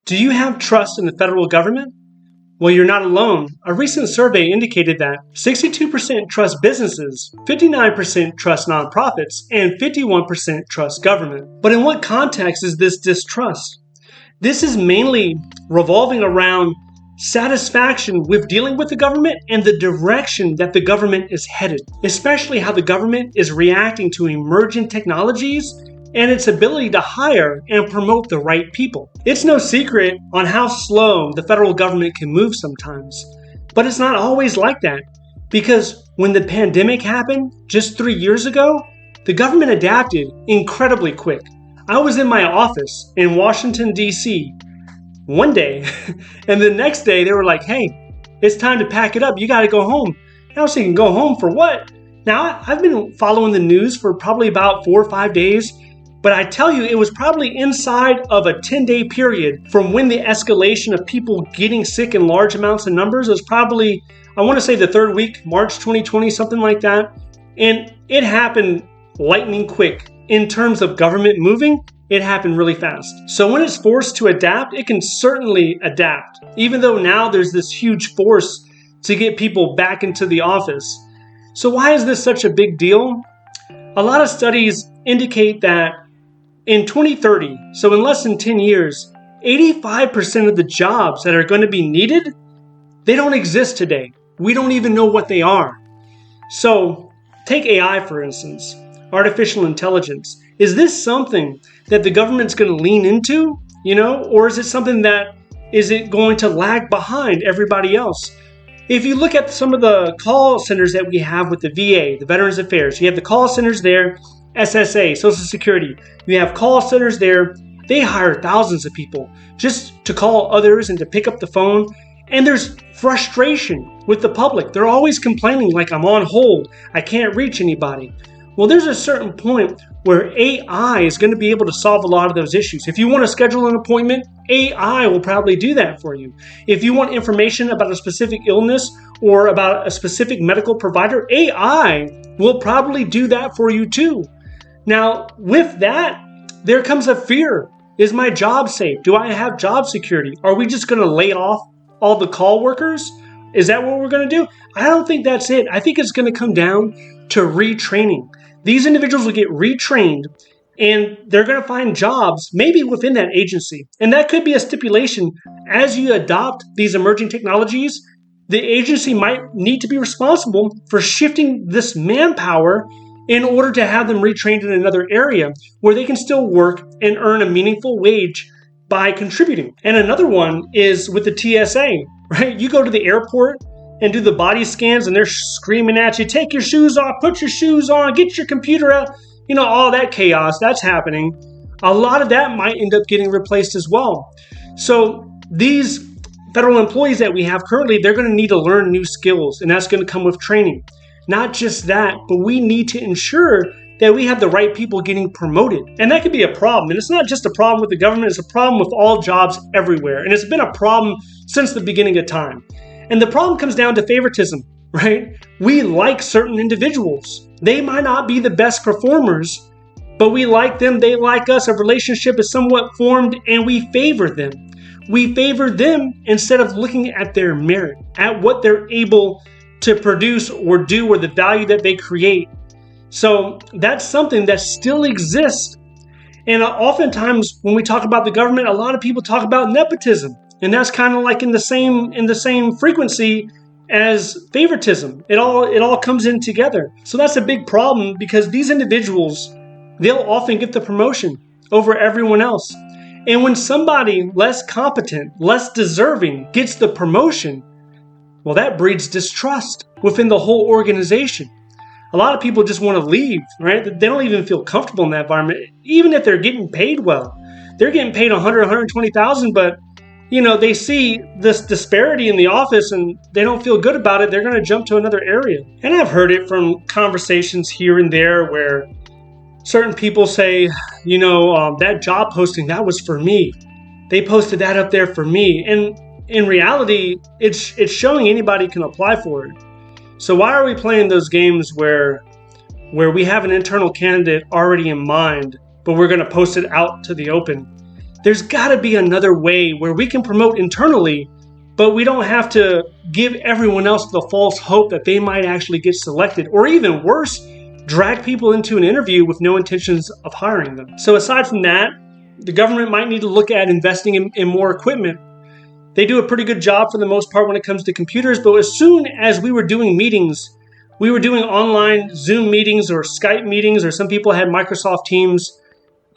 Do you have trust in the federal government? Well, you're not alone. A recent survey indicated that 62% trust businesses, 59% trust nonprofits, and 51% trust government. But in what context is this distrust? This is mainly revolving around satisfaction with dealing with the government and the direction that the government is headed, especially how the government is reacting to emerging technologies and its ability to hire and promote the right people. It's no secret on how slow the federal government can move sometimes, but it's not always like that, because when the pandemic happened just 3 years ago, the government adapted incredibly quick. I was in my office in Washington, D.C. one day, and the next day they were like, hey, it's time to pack it up. You got to go home. I was thinking, go home for what? Now, I've been following the news for probably about 4 or 5 days, but I tell you, it was probably inside of a 10-day period from when the escalation of people getting sick in large amounts of numbers was probably, I want to say the third week, March 2020, something like that. And it happened lightning quick. In terms of government moving, it happened really fast. So when it's forced to adapt, it can certainly adapt, even though now there's this huge force to get people back into the office. So why is this such a big deal? A lot of studies indicate that in 2030, so in less than 10 years, 85% of the jobs that are going to be needed, they don't exist today. We don't even know what they are. So take AI, for instance, artificial intelligence. Is this something that the government's going to lean into, or is it something that is it going to lag behind everybody else? If you look at some of the call centers that we have with the VA, the Veterans Affairs, you have the call centers there, SSA, Social Security. You have call centers there. They hire thousands of people just to call others and to pick up the phone. And there's frustration with the public. They're always complaining like, I'm on hold. I can't reach anybody. Well, there's a certain point where AI is going to be able to solve a lot of those issues. If you want to schedule an appointment, AI will probably do that for you. If you want information about a specific illness or about a specific medical provider, AI will probably do that for you too. Now, with that, there comes a fear. Is my job safe? Do I have job security? Are we just going to lay off all the call workers? Is that what we're going to do? I don't think that's it. I think it's going to come down to retraining. These individuals will get retrained and they're going to find jobs maybe within that agency. And that could be a stipulation. As you adopt these emerging technologies, the agency might need to be responsible for shifting this manpower in order to have them retrained in another area where they can still work and earn a meaningful wage by contributing. And another one is with the TSA, right? You go to the airport and do the body scans and they're screaming at you, take your shoes off, put your shoes on, get your computer out. All that chaos that's happening. A lot of that might end up getting replaced as well. So these federal employees that we have currently, they're going to need to learn new skills, and that's going to come with training. Not just that, but we need to ensure that we have the right people getting promoted. And that could be a problem. And it's not just a problem with the government, it's a problem with all jobs everywhere. And it's been a problem since the beginning of time. And the problem comes down to favoritism, right? We like certain individuals. They might not be the best performers, but we like them, they like us. A relationship is somewhat formed and we favor them. We favor them instead of looking at their merit, at what they're able to produce or do or the value that they create. So that's something that still exists. And oftentimes when we talk about the government, a lot of people talk about nepotism. And that's kind of like in the same frequency as favoritism. It all comes in together. So that's a big problem because these individuals, they'll often get the promotion over everyone else. And when somebody less competent, less deserving gets the promotion, well, that breeds distrust within the whole organization. A lot of people just want to leave, right? They don't even feel comfortable in that environment, even if they're getting paid well. They're getting paid $100,000, $120,000, but they see this disparity in the office and they don't feel good about it. They're going to jump to another area. And I've heard it from conversations here and there where certain people say, that job posting, that was for me. They posted that up there for me. And in reality, it's showing anybody can apply for it. So why are we playing those games where we have an internal candidate already in mind, but we're going to post it out to the open? There's got to be another way where we can promote internally, but we don't have to give everyone else the false hope that they might actually get selected, or even worse, drag people into an interview with no intentions of hiring them. So aside from that, the government might need to look at investing in more equipment. They do a pretty good job for the most part when it comes to computers, but as soon as we were doing meetings, we were doing online Zoom meetings or Skype meetings, or some people had Microsoft Teams.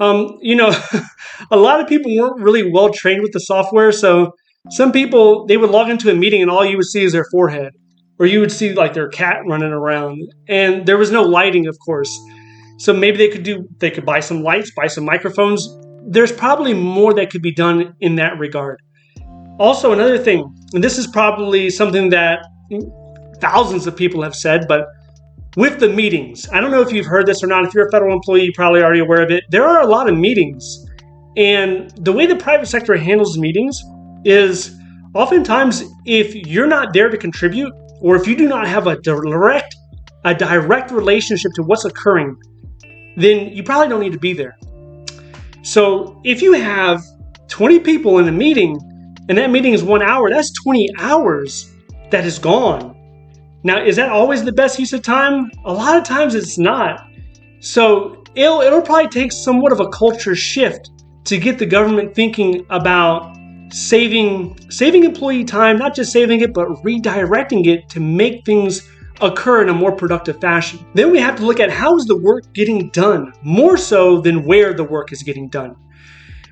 A lot of people weren't really well trained with the software, so some people, they would log into a meeting and all you would see is their forehead, or you would see like their cat running around, and there was no lighting, of course. So maybe they could buy some lights, buy some microphones. There's probably more that could be done in that regard. Also, another thing, and this is probably something that thousands of people have said, but with the meetings, I don't know if you've heard this or not. If you're a federal employee, you're probably already aware of it. There are a lot of meetings. And the way the private sector handles meetings is oftentimes if you're not there to contribute, or if you do not have a direct relationship to what's occurring, then you probably don't need to be there. So if you have 20 people in a meeting and that meeting is 1 hour, that's 20 hours that is gone. Now, is that always the best use of time? A lot of times it's not. So it'll probably take somewhat of a culture shift to get the government thinking about saving employee time, not just saving it, but redirecting it to make things occur in a more productive fashion. Then we have to look at how is the work getting done, more so than where the work is getting done.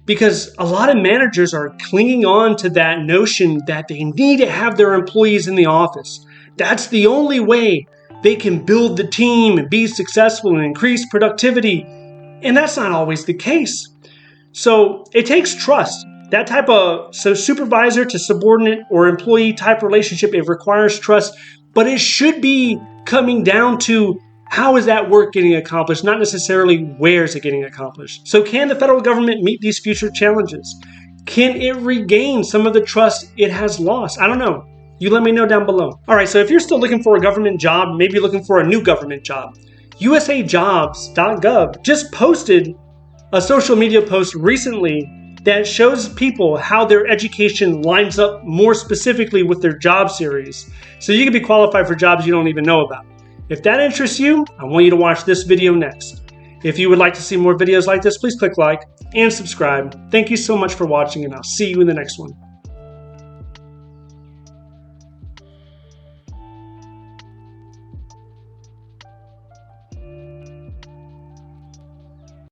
Because a lot of managers are clinging on to that notion that they need to have their employees in the office. That's the only way they can build the team and be successful and increase productivity. And that's not always the case. So it takes trust. That type of supervisor to subordinate or employee type relationship, it requires trust, but it should be coming down to how is that work getting accomplished, not necessarily where is it getting accomplished. So can the federal government meet these future challenges? Can it regain some of the trust it has lost? I don't know. You let me know down below. All right, so if you're still looking for a government job, maybe you're looking for a new government job, usajobs.gov just posted a social media post recently that shows people how their education lines up more specifically with their job series. So you can be qualified for jobs you don't even know about. If that interests you, I want you to watch this video next. If you would like to see more videos like this, please click like and subscribe. Thank you so much for watching, and I'll see you in the next one.